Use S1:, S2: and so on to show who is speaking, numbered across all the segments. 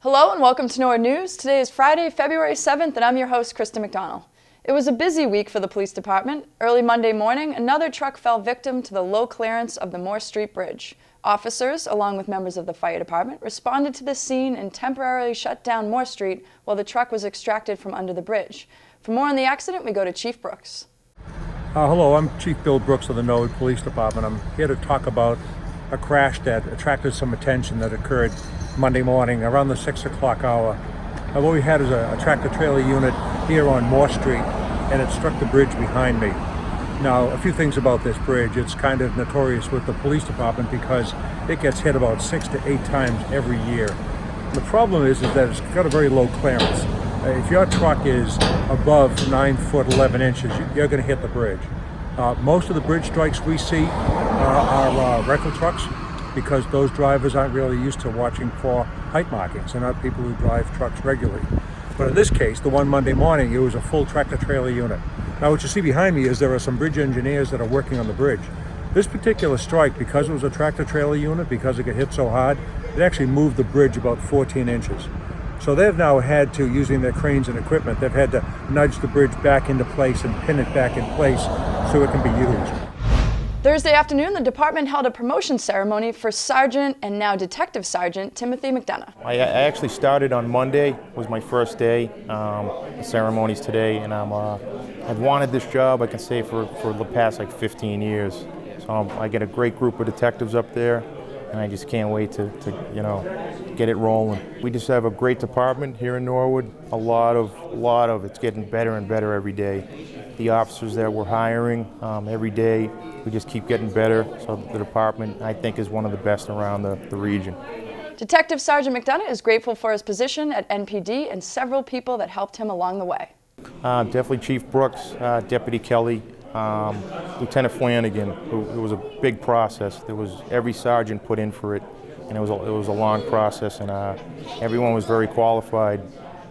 S1: Hello and welcome to Norwood News. Today is Friday, February 7th, and I'm your host, Krista McDonald. It was a busy week for the police department. Early Monday morning, another truck fell victim to the low clearance of the Moore Street Bridge. Officers, along with members of the fire department, responded to the scene and temporarily shut down Moore Street while the truck was extracted from under the bridge. For more on the accident, we go to Chief Brooks.
S2: Hello, I'm Chief Bill Brooks of the Norwood Police Department. I'm here to talk about a crash that attracted some attention that occurred Monday morning around the 6 o'clock hour. What we had is a tractor-trailer unit here on Moore Street, and it struck the bridge behind me. Now, a few things about this bridge. It's kind of notorious with the police department because it gets hit about 6 to 8 times every year. The problem is that it's got a very low clearance. If your truck is above 9 foot 11 inches, you're going to hit the bridge. Most of the bridge strikes we see are rental trucks, because those drivers aren't really used to watching for height markings. They're not people who drive trucks regularly. But in this case, the one Monday morning, it was a full tractor-trailer unit. Now what you see behind me is there are some bridge engineers that are working on the bridge. This particular strike, because it was a tractor-trailer unit, because it got hit so hard, it actually moved the bridge about 14 inches. So they've now had to, using their cranes and equipment, they've had to nudge the bridge back into place and pin it back in place so it can be used.
S1: Thursday afternoon, the department held a promotion ceremony for Sergeant and now Detective Sergeant Timothy McDonough.
S3: I actually started on Monday, was my first day. The ceremony's today, and I've wanted this job, I can say, for the past 15 years. So I get a great group of detectives up there, and I just can't wait to get it rolling. We just have a great department here in Norwood. A lot of it's getting better and better every day. The officers that we're hiring every day, we just keep getting better. So the department, I think, is one of the best around the region.
S1: Detective Sergeant McDonough is grateful for his position at NPD and several people that helped him along the way.
S3: Definitely Chief Brooks, Deputy Kelly, Lieutenant Flanagan. It was a big process. There was every sergeant put in for it, and it was a long process, and everyone was very qualified,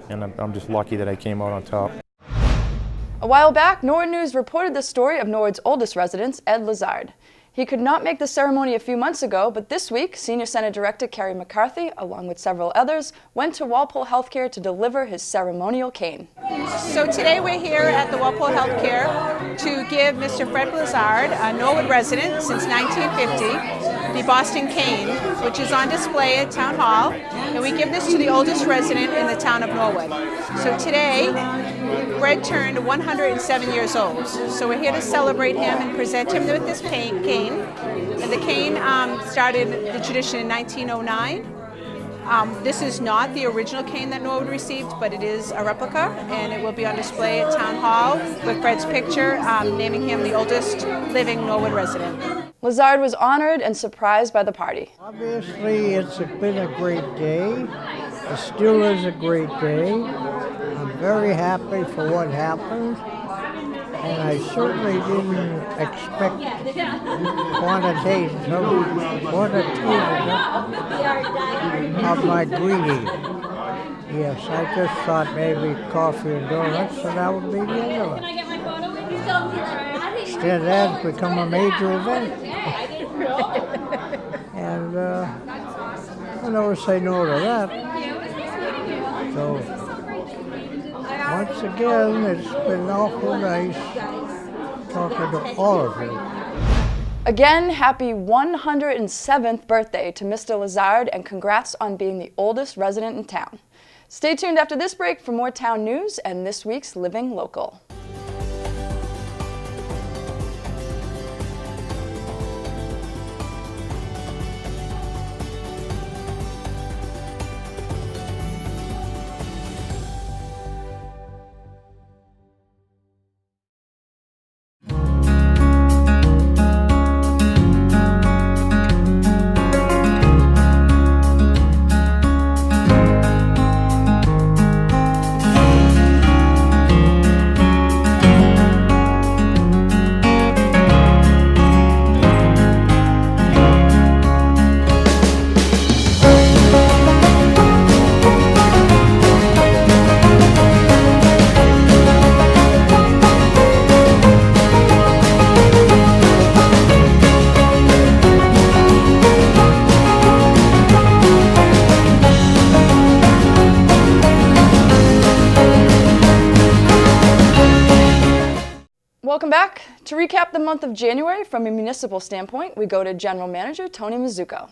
S3: and I'm just lucky that I came out on top.
S1: A while back, Norwood News reported the story of Norwood's oldest resident, Ed Lazard. He could not make the ceremony a few months ago, but this week, Senior Senate Director Kerry McCarthy, along with several others, went to Walpole Healthcare to deliver his ceremonial cane.
S4: So today we're here at the Walpole Healthcare to give Mr. Fred Lazard, a Norwood resident since 1950, the Boston cane, which is on display at Town Hall, and we give this to the oldest resident in the town of Norwood. So today, Fred turned 107 years old, so we're here to celebrate him and present him with this cane. And the cane started the tradition in 1909. This is not the original cane that Norwood received, but it is a replica, and it will be on display at Town Hall with Fred's picture, naming him the oldest living Norwood resident.
S1: Lazard was honored and surprised by the party.
S5: Obviously, it's been a great day. It still is a great day. I'm very happy for what happened, and I certainly didn't expect quantitative of my greeting. Yes, I just thought maybe coffee and donuts, so that would be the end of it. Instead, that's become a major event. And I never say no to that. So, once again, it's been awful nice talking to all of you.
S1: Again, happy 107th birthday to Mr. Lazard, and congrats on being the oldest resident in town. Stay tuned after this break for more town news and this week's Living Local. Welcome back. To recap the month of January from a municipal standpoint, we go to General Manager Tony Mizuko.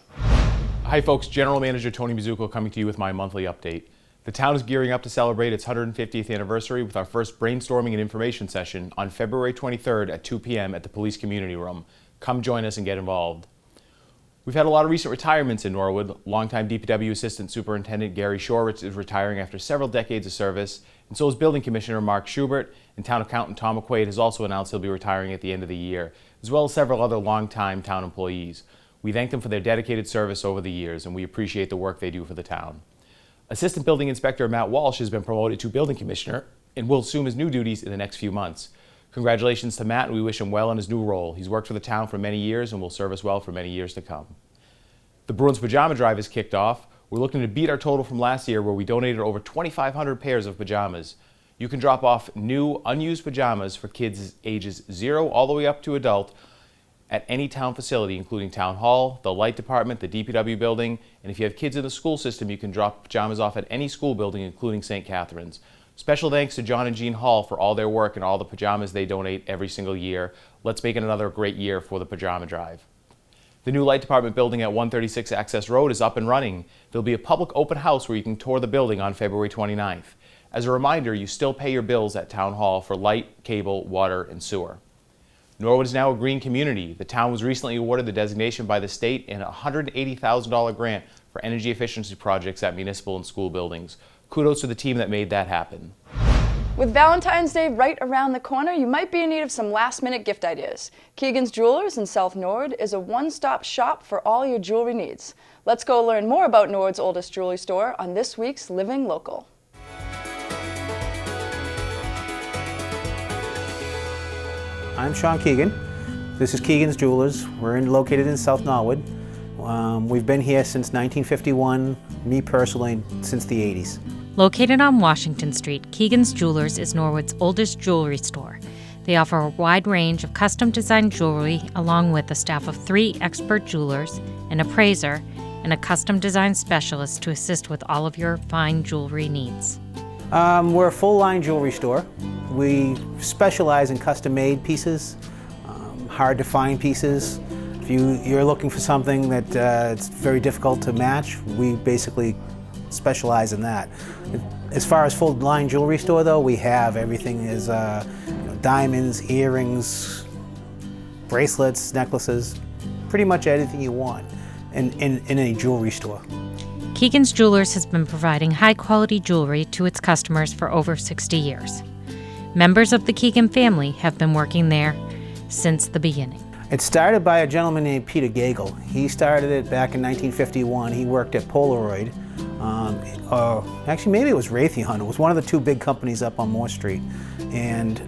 S6: Hi folks, General Manager Tony Mizuko coming to you with my monthly update. The town is gearing up to celebrate its 150th anniversary with our first brainstorming and information session on February 23rd at 2 p.m. at the Police Community Room. Come join us and get involved. We've had a lot of recent retirements in Norwood. Longtime DPW Assistant Superintendent Gary Shorwitz is retiring after several decades of service, and so is Building Commissioner Mark Schubert, and Town Accountant Tom McQuaid has also announced he'll be retiring at the end of the year, as well as several other longtime town employees. We thank them for their dedicated service over the years, and we appreciate the work they do for the town. Assistant Building Inspector Matt Walsh has been promoted to Building Commissioner and will assume his new duties in the next few months. Congratulations to Matt, and we wish him well in his new role. He's worked for the town for many years and will serve us well for many years to come. The Bruins Pajama Drive is kicked off. We're looking to beat our total from last year where we donated over 2,500 pairs of pajamas. You can drop off new, unused pajamas for kids ages 0 all the way up to adult at any town facility, including Town Hall, the Light Department, the DPW building, and if you have kids in the school system, you can drop pajamas off at any school building, including St. Catherine's. Special thanks to John and Jean Hall for all their work and all the pajamas they donate every single year. Let's make it another great year for the Pajama Drive. The new Light Department building at 136 Access Road is up and running. There'll be a public open house where you can tour the building on February 29th. As a reminder, you still pay your bills at Town Hall for light, cable, water, and sewer. Norwood is now a green community. The town was recently awarded the designation by the state and a $180,000 grant for energy efficiency projects at municipal and school buildings. Kudos to the team that made that happen.
S1: With Valentine's Day right around the corner, you might be in need of some last-minute gift ideas. Keegan's Jewelers in South Norwood is a one-stop shop for all your jewelry needs. Let's go learn more about Norwood's oldest jewelry store on this week's Living Local.
S7: I'm Sean Keegan. This is Keegan's Jewelers. We're located in South Norwood. We've been here since 1951, me personally, since the 80s.
S8: Located on Washington Street, Keegan's Jewelers is Norwood's oldest jewelry store. They offer a wide range of custom-designed jewelry along with a staff of 3 expert jewelers, an appraiser, and a custom-design specialist to assist with all of your fine jewelry needs.
S7: We're a full-line jewelry store. We specialize in custom-made pieces, hard-to-find pieces. If you're looking for something that it's very difficult to match, we basically specialize in that. As far as full-line jewelry store, though, we have everything is diamonds, earrings, bracelets, necklaces, pretty much anything you want in a jewelry store.
S8: Keegan's Jewelers has been providing high-quality jewelry to its customers for over 60 years. Members of the Keegan family have been working there since the beginning.
S7: It started by a gentleman named Peter Gagel. He started it back in 1951. He worked at Polaroid. Actually, maybe it was Raytheon. It was one of the 2 big companies up on Moore Street. And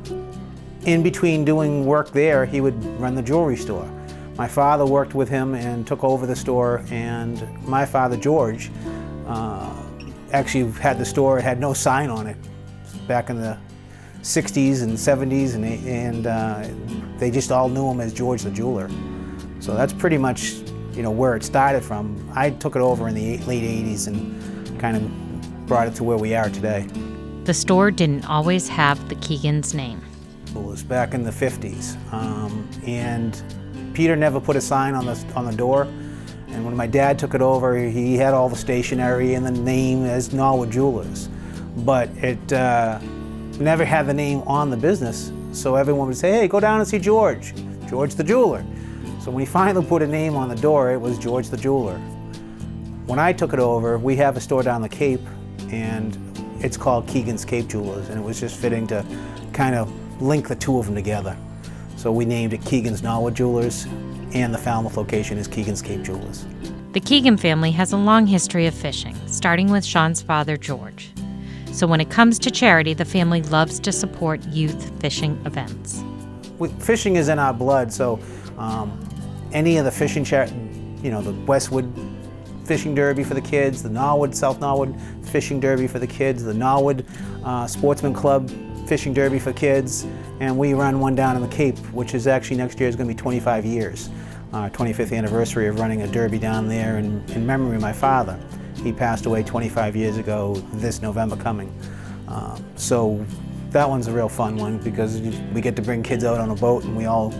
S7: in between doing work there, he would run the jewelry store. My father worked with him and took over the store, and my father, George, actually had the store. It had no sign on it back in the 60s and 70s, and they just all knew him as George the Jeweler. So that's pretty much where it started from. I took it over in the late 80s and kind of brought it to where we are today.
S8: The store didn't always have the Keegan's name.
S7: It was back in the 50s, and Peter never put a sign on the door. And when my dad took it over, he had all the stationery and the name as Norwood Jewelers, but it never had the name on the business. So everyone would say, "Hey, go down and see George the Jeweler." So when he finally put a name on the door, it was George the Jeweler. When I took it over, we have a store down the Cape, and it's called Keegan's Cape Jewelers, and it was just fitting to kind of link the 2 of them together. So we named it Keegan's Norwood Jewelers, and the Falmouth location is Keegan's Cape Jewelers.
S8: The Keegan family has a long history of fishing, starting with Sean's father, George. So when it comes to charity, the family loves to support youth fishing events.
S7: Fishing is in our blood, so any of the fishing the Westwood Fishing Derby for the kids, the Norwood, South Norwood Fishing Derby for the kids, the Norwood Sportsman Club Fishing Derby for kids, and we run one down in the Cape, which is actually next year is going to be 25 years, 25th anniversary of running a derby down there in memory of my father. He passed away 25 years ago this November coming. So that one's a real fun one because we get to bring kids out on a boat and we all,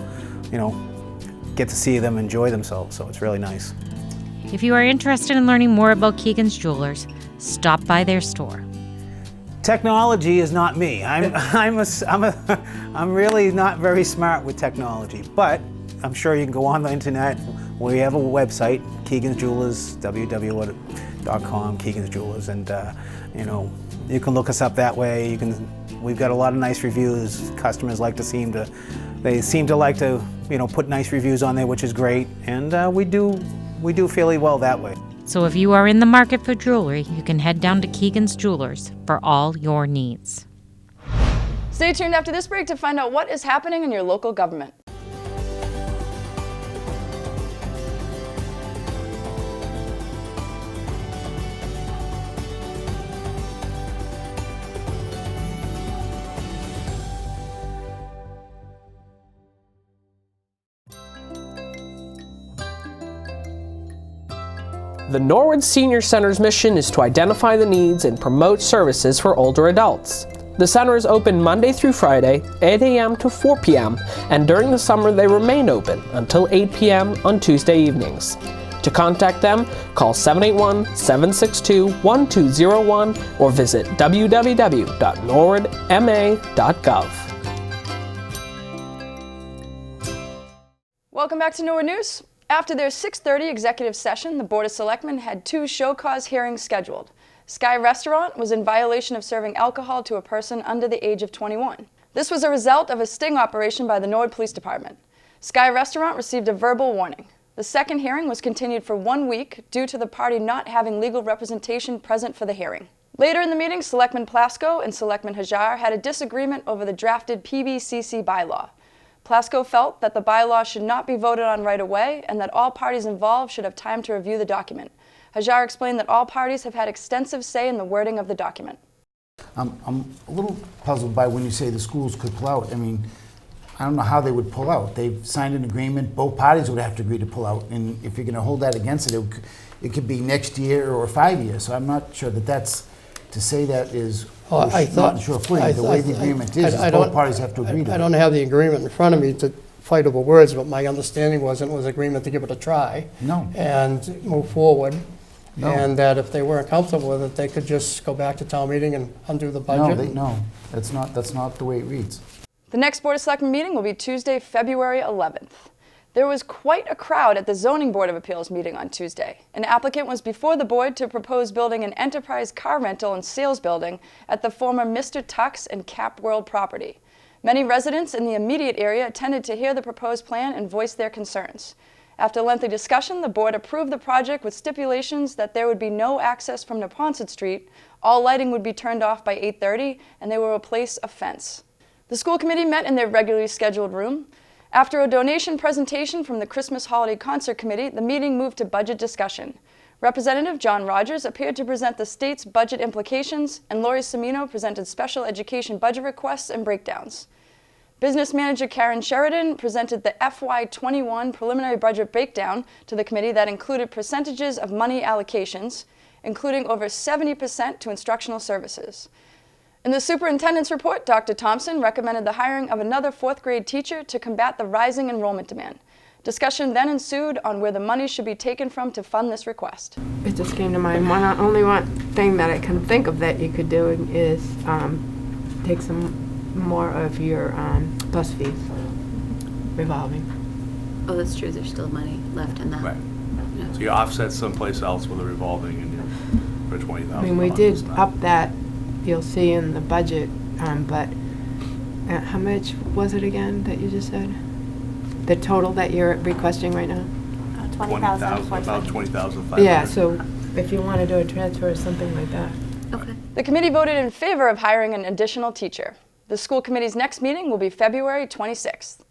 S7: get to see them enjoy themselves, so it's really nice.
S8: If you are interested in learning more about Keegan's Jewelers, stop by their store.
S7: Technology is not me. I'm really not very smart with technology, but I'm sure you can go on the internet. We have a website, Keegan's Jewelers, www.com, Keegan's Jewelers, and you can look us up that way. We've got a lot of nice reviews. Customers seem to like to put nice reviews on there, which is great, and we do fairly well that way.
S8: So if you are in the market for jewelry, you can head down to Keegan's Jewelers for all your needs.
S1: Stay tuned after this break to find out what is happening in your local government.
S9: The Norwood Senior Center's mission is to identify the needs and promote services for older adults. The center is open Monday through Friday, 8 a.m. to 4 p.m., and during the summer they remain open until 8 p.m. on Tuesday evenings. To contact them, call 781-762-1201 or visit www.norwoodma.gov.
S1: Welcome back to Norwood News. After their 6:30 executive session, the Board of Selectmen had 2 show cause hearings scheduled. Sky Restaurant was in violation of serving alcohol to a person under the age of 21. This was a result of a sting operation by the Norwood Police Department. Sky Restaurant received a verbal warning. The second hearing was continued for 1 week due to the party not having legal representation present for the hearing. Later in the meeting, Selectman Plasko and Selectman Hajar had a disagreement over the drafted PBCC bylaw. Plasko felt that the bylaw should not be voted on right away and that all parties involved should have time to review the document. Hajar explained that all parties have had extensive say in the wording of the document.
S10: I'm a little puzzled by when you say the schools could pull out. I mean, I don't know how they would pull out. They've signed an agreement, both parties would have to agree to pull out, and if you're going to hold that against it, it could be next year or 5 years, so I'm not sure that that's, to say that is not sure-footing. The way the agreement is both parties have to agree to it.
S11: I don't have the agreement in front of me to fight over words, but my understanding was it was agreement to give it a try.
S10: No.
S11: And move forward.
S10: No.
S11: And that if they weren't comfortable with it, they could just go back to town meeting and undo the budget.
S10: No, that's not the way it reads.
S1: The next Board of Selectmen meeting will be Tuesday, February 11th. There was quite a crowd at the Zoning Board of Appeals meeting on Tuesday. An applicant was before the board to propose building an enterprise car rental and sales building at the former Mr. Tux and Cap World property. Many residents in the immediate area attended to hear the proposed plan and voice their concerns. After lengthy discussion, the board approved the project with stipulations that there would be no access from Neponset Street, all lighting would be turned off by 8:30, and they will replace a fence. The school committee met in their regularly scheduled room. After a donation presentation from the Christmas Holiday Concert Committee, the meeting moved to budget discussion. Representative John Rogers appeared to present the state's budget implications, and Lori Semino presented special education budget requests and breakdowns. Business manager Karen Sheridan presented the FY21 preliminary budget breakdown to the committee that included percentages of money allocations, including over 70% to instructional services. In the superintendent's report, Dr. Thompson recommended the hiring of another 4th grade teacher to combat the rising enrollment demand. Discussion then ensued on where the money should be taken from to fund this request.
S12: It just came to mind, only one thing that I can think of that you could do is take some more of your bus fees revolving.
S13: Oh, that's true. There's still money left in that.
S14: Right.
S13: Yeah.
S14: So you offset someplace else with a revolving and for $20,000.
S12: I mean, we did up that, you'll see in the budget, but how much was it again that you just said? The total that you're requesting right now?
S13: $20,000.
S14: About $20,500.
S12: Yeah, so if you want to do a transfer or something like that.
S13: Okay.
S1: The committee voted in favor of hiring an additional teacher. The school committee's next meeting will be February 26th.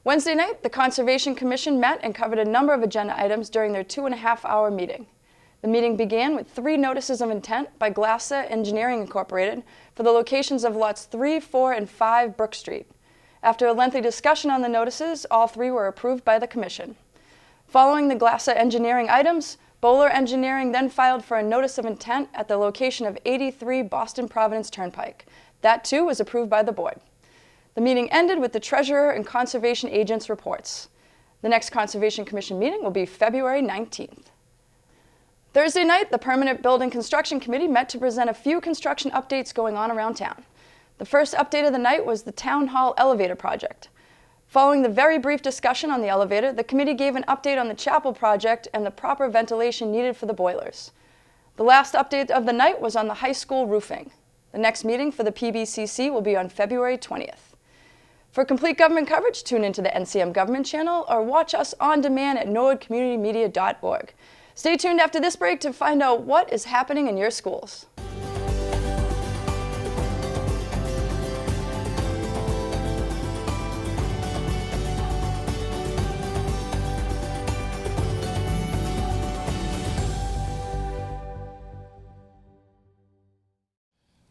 S1: Wednesday night, the Conservation Commission met and covered a number of agenda items during their 2.5-hour meeting. The meeting began with 3 notices of intent by Glassa Engineering Incorporated for the locations of lots 3, 4, and 5 Brook Street. After a lengthy discussion on the notices, all 3 were approved by the Commission. Following the Glassa Engineering items, Bowler Engineering then filed for a notice of intent at the location of 83 Boston Providence Turnpike. That too was approved by the board. The meeting ended with the treasurer and conservation agent's reports. The next Conservation Commission meeting will be February 19th. Thursday night, the Permanent Building Construction Committee met to present a few construction updates going on around town. The first update of the night was the Town Hall elevator project. Following the very brief discussion on the elevator, the committee gave an update on the chapel project and the proper ventilation needed for the boilers. The last update of the night was on the high school roofing. The next meeting for the PBCC will be on February 20th. For complete government coverage, tune into the NCM Government channel or watch us on demand at norwoodcommunitymedia.org. Stay tuned after this break to find out what is happening in your schools.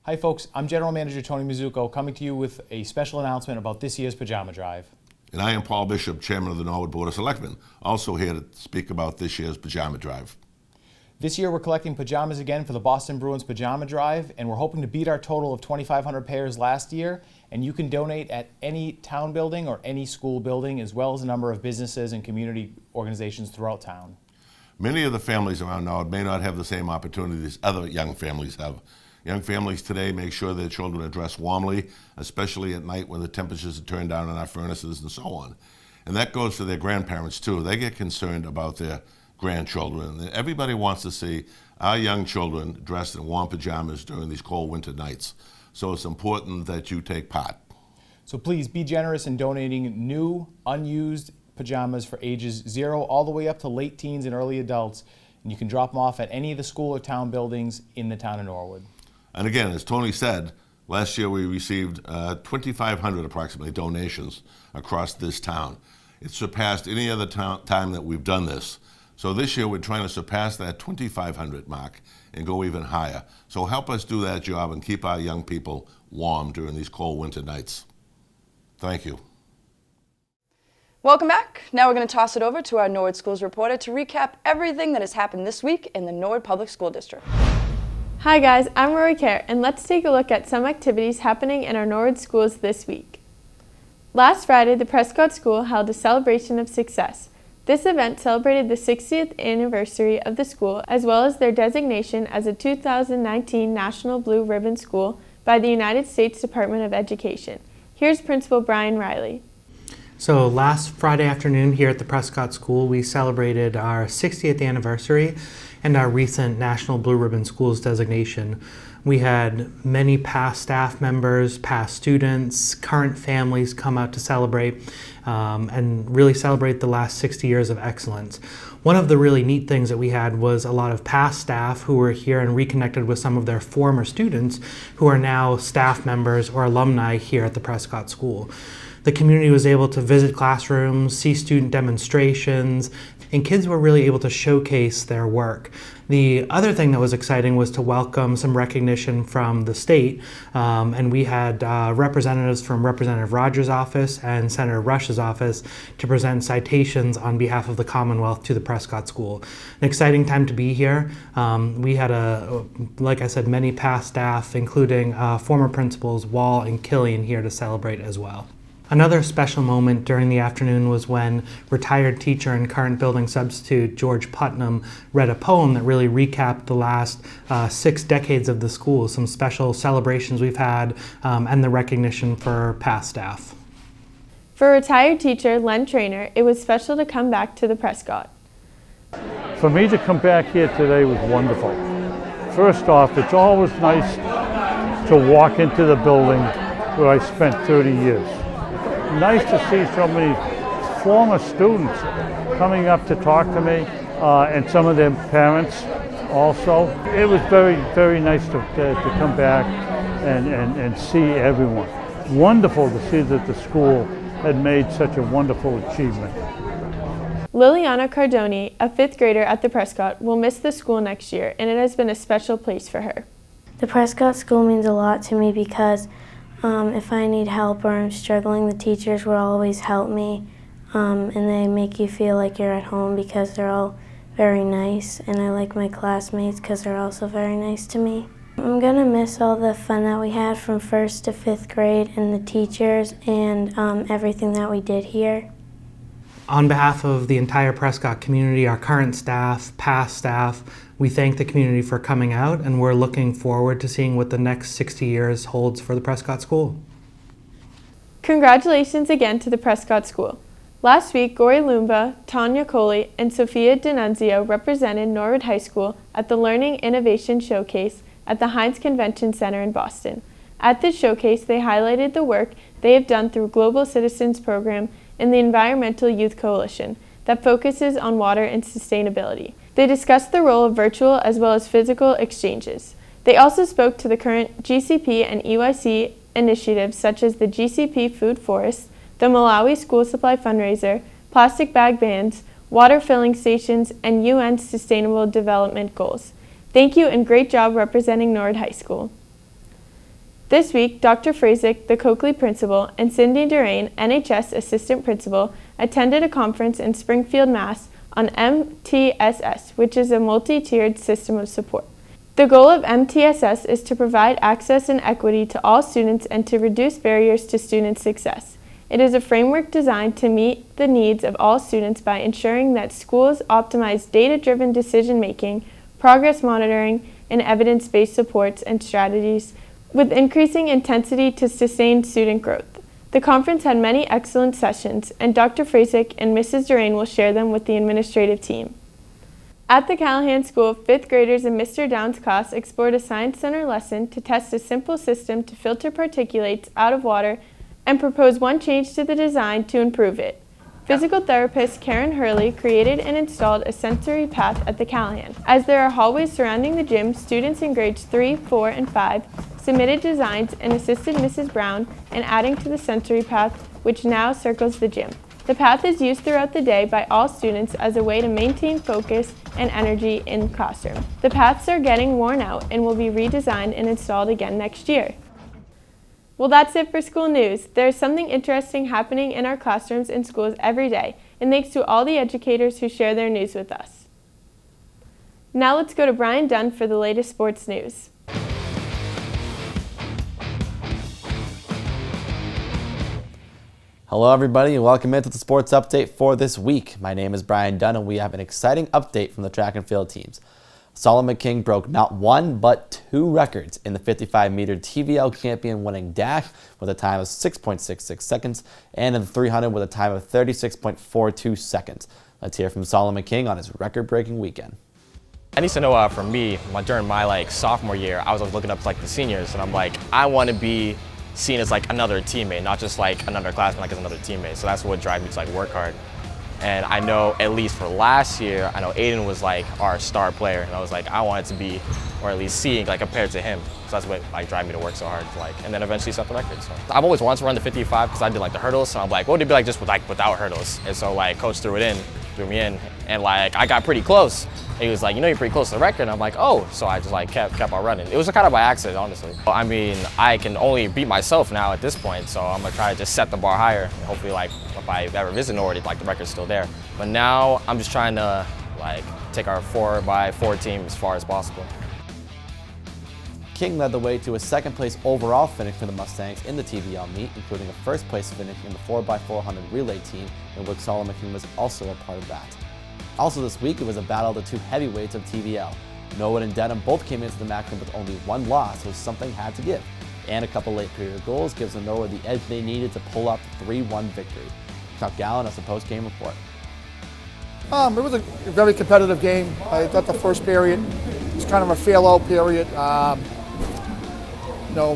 S6: Hi folks, I'm General Manager Tony Mizuko coming to you with a special announcement about this year's Pajama Drive.
S15: And I am Paul Bishop, Chairman of the Norwood Board of Selectmen, also here to speak about this year's Pajama Drive.
S6: This year we're collecting pajamas again for the Boston Bruins Pajama Drive, and we're hoping to beat our total of 2,500 pairs last year, and you can donate at any town building or any school building, as well as a number of businesses and community organizations throughout town.
S15: Many of the families around Norwood may not have the same opportunities other young families have. Young families today make sure their children are dressed warmly, especially at night when the temperatures are turned down in our furnaces and so on. And that goes for their grandparents too. They get concerned about their grandchildren. Everybody wants to see our young children dressed in warm pajamas during these cold winter nights. So it's important that you take part.
S6: So please be generous in donating new, unused pajamas for ages 0 all the way up to late teens and early adults. And you can drop them off at any of the school or town buildings in the town of Norwood.
S15: And again, as Tony said, last year we received 2,500 approximately donations across this town. It surpassed any other time that we've done this. So this year we're trying to surpass that 2,500 mark and go even higher. So help us do that job and keep our young people warm during these cold winter nights. Thank you.
S1: Welcome back. Now we're going to toss it over to our Norwood Schools reporter to recap everything that has happened this week in the Norwood Public School District.
S16: Hi guys, I'm Rory Kerr, and let's take a look at some activities happening in our Norwood schools this week. Last Friday, the Prescott School held a celebration of success. This event celebrated the 60th anniversary of the school, as well as their designation as a 2019 National Blue Ribbon School by the United States Department of Education. Here's Principal Brian Riley.
S17: So last Friday afternoon here at the Prescott School, we celebrated our 60th anniversary and our recent National Blue Ribbon Schools designation. We had many past staff members, past students, current families come out to celebrate and really celebrate the last 60 years of excellence. One of the really neat things that we had was a lot of past staff who were here and reconnected with some of their former students who are now staff members or alumni here at the Prescott School. The community was able to visit classrooms, see student demonstrations, and kids were really able to showcase their work. The other thing that was exciting was to welcome some recognition from the state, and we had representatives from Representative Rogers' office and Senator Rush's office to present citations on behalf of the Commonwealth to the Prescott School. An exciting time to be here. We had, like I said, many past staff, including former principals Wall and Killian here to celebrate as well. Another special moment during the afternoon was when retired teacher and current building substitute George Putnam read a poem that really recapped the last 6 decades of the school, some special celebrations we've had, and the recognition for past staff.
S16: For retired teacher Len Trainer, it was special to come back to the Prescott.
S2: For me to come back here today was wonderful. First off, it's always nice to walk into the building where I spent 30 years. Nice to see so many former students coming up to talk to me and some of their parents also. It was very, very nice to come back and see everyone. Wonderful to see that the school had made such a wonderful achievement.
S16: Liliana Cardoni, a 5th grader at the Prescott, will miss the school next year, and it has been a special place for her.
S18: The Prescott School means a lot to me because if I need help or I'm struggling, the teachers will always help me, and they make you feel like you're at home because they're all very nice, and I like my classmates because they're also very nice to me. I'm going to miss all the fun that we had from 1st to 5th grade and the teachers and everything that we did here.
S17: On behalf of the entire Prescott community, our current staff, past staff, we thank the community for coming out, and we're looking forward to seeing what the next 60 years holds for the Prescott School.
S16: Congratulations again to the Prescott School. Last week, Gori Lumba, Tanya Coley, and Sophia D'Annunzio represented Norwood High School at the Learning Innovation Showcase at the Heinz Convention Center in Boston. At this showcase, they highlighted the work they have done through Global Citizens Program and the Environmental Youth Coalition that focuses on water and sustainability. They discussed the role of virtual as well as physical exchanges. They also spoke to the current GCP and EYC initiatives such as the GCP Food Forest, the Malawi School Supply Fundraiser, plastic bag bans, water filling stations, and UN Sustainable Development Goals. Thank you and great job representing Norwood High School. This week, Dr. Frazick, the Coakley Principal, and Cindy Durain, NHS Assistant Principal, attended a conference in Springfield, Mass. On MTSS, which is a multi-tiered system of support. The goal of MTSS is to provide access and equity to all students and to reduce barriers to student success. It is a framework designed to meet the needs of all students by ensuring that schools optimize data-driven decision-making, progress monitoring, and evidence-based supports and strategies with increasing intensity to sustain student growth. The conference had many excellent sessions, and Dr. Frazick and Mrs. Durain will share them with the administrative team. At the Callahan School, 5th graders in Mr. Downs' class explored a Science Center lesson to test a simple system to filter particulates out of water and propose one change to the design to improve it. Physical therapist Karen Hurley created and installed a sensory path at the Callahan. As there are hallways surrounding the gym, students in grades 3, 4, and 5 submitted designs and assisted Mrs. Brown in adding to the sensory path, which now circles the gym. The path is used throughout the day by all students as a way to maintain focus and energy in the classroom. The paths are getting worn out and will be redesigned and installed again next year. Well, that's it for school news. There's something interesting happening in our classrooms and schools every day, and thanks to all the educators who share their news with us. Now let's go to Brian Dunn for the latest sports news.
S19: Hello everybody and welcome into the sports update for this week. My name is Brian Dunn and we have an exciting update from the track and field teams. Solomon King broke not one but two records in the 55-meter TVL champion winning dash with a time of 6.66 seconds and in the 300 with a time of 36.42 seconds. Let's hear from Solomon King on his record-breaking weekend.
S20: I need to know for me, during my sophomore year, I was always looking up to the seniors and I'm like, I want to be seen as another teammate, not just another classmate, as another teammate. So that's what drives me to work hard. And I know at least for last year, I know Aiden was our star player, and I was I wanted to be, or at least seeing compared to him. So that's what drive me to work so hard, and then eventually set the record. So I've always wanted to run the 55 because I did the hurdles, so I'm what would it be just without hurdles? And so coach threw me in, and I got pretty close. He was you're pretty close to the record, and I'm oh, so I just kept on running. It was kind of by accident, honestly. I mean, I can only beat myself now at this point, so I'm gonna try to just set the bar higher. And hopefully, if I ever visit Norwood, the record's still there. But now I'm just trying to take our 4x4 team as far as possible.
S19: King led the way to a second-place overall finish for the Mustangs in the TVL meet, including a first-place finish in the 4x400 relay team, in which Solomon King was also a part of that. Also this week, it was a battle of the two heavyweights of TVL. Norwood and Dedham both came into the matchup with only one loss, so something had to give. And a couple late period goals gives the Norwood the edge they needed to pull out the 3-1 victory. Chuck Gallen has the post-game report.
S11: It was a very competitive game. I thought the first period was kind of a fail-out period.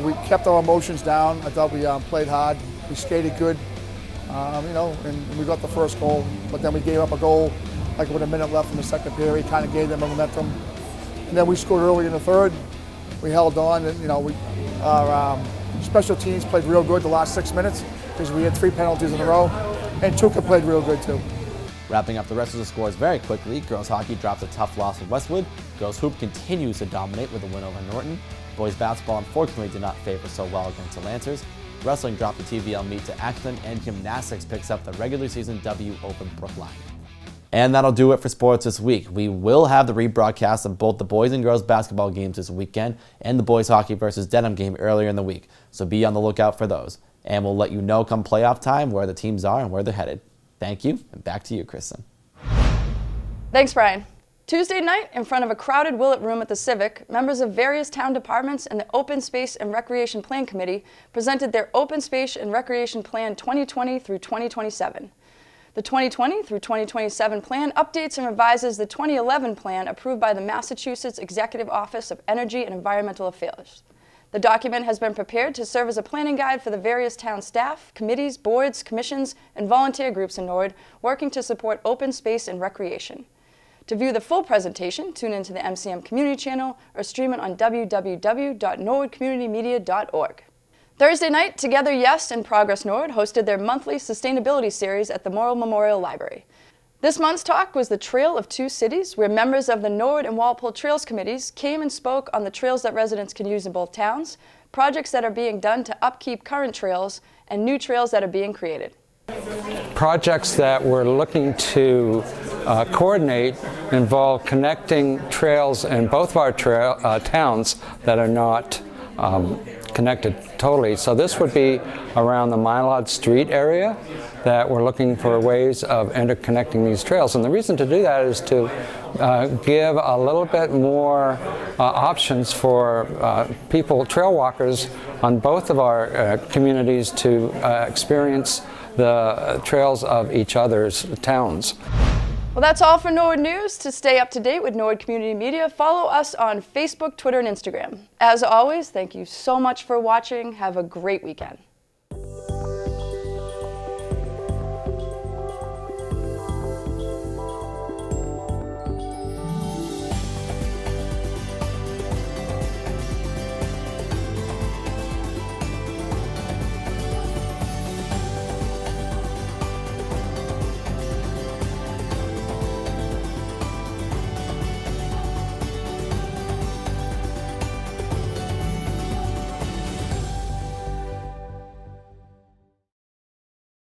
S11: We kept our emotions down. I thought we played hard. We skated good, and we got the first goal. But then we gave up a goal with a minute left in the second period, kind of gave them a momentum. And then we scored early in the third. We held on, and our special teams played real good the last 6 minutes because we had 3 penalties in a row, and Tuca played real good too.
S19: Wrapping up the rest of the scores very quickly, girls hockey dropped a tough loss with Westwood. Girls hoop continues to dominate with a win over Norton. Boys basketball unfortunately did not favor so well against the Lancers. Wrestling dropped the TVL meet to Acton, and gymnastics picks up the regular season W over Brookline. And that'll do it for sports this week. We will have the rebroadcast of both the boys and girls basketball games this weekend and the boys hockey versus Denham game earlier in the week. So be on the lookout for those. And we'll let you know come playoff time where the teams are and where they're headed. Thank you, and back to you, Kristen.
S1: Thanks, Brian. Tuesday night, in front of a crowded Willett room at the Civic, members of various town departments and the Open Space and Recreation Plan Committee presented their Open Space and Recreation Plan 2020 through 2027. The 2020 through 2027 plan updates and revises the 2011 plan approved by the Massachusetts Executive Office of Energy and Environmental Affairs. The document has been prepared to serve as a planning guide for the various town staff, committees, boards, commissions, and volunteer groups in Norwood working to support open space and recreation. To view the full presentation, tune into the MCM Community Channel or stream it on www.norwoodcommunitymedia.org. Thursday night, Together Yes and Progress Norwood hosted their monthly sustainability series at the Morrill Memorial Library. This month's talk was the Trail of Two Cities, where members of the Norwood and Walpole Trails Committees came and spoke on the trails that residents can use in both towns, projects that are being done to upkeep current trails, and new trails that are being created.
S21: Projects that we're looking to coordinate involve connecting trails in both of our towns that are not connected totally. So this would be around the Mylod Street area that we're looking for ways of interconnecting these trails. And the reason to do that is to give a little bit more options for people, trail walkers on both of our communities to experience the trails of each other's towns.
S1: Well, that's all for Norwood News. To stay up to date with Norwood Community Media, follow us on Facebook, Twitter, and Instagram. As always, thank you so much for watching. Have a great weekend.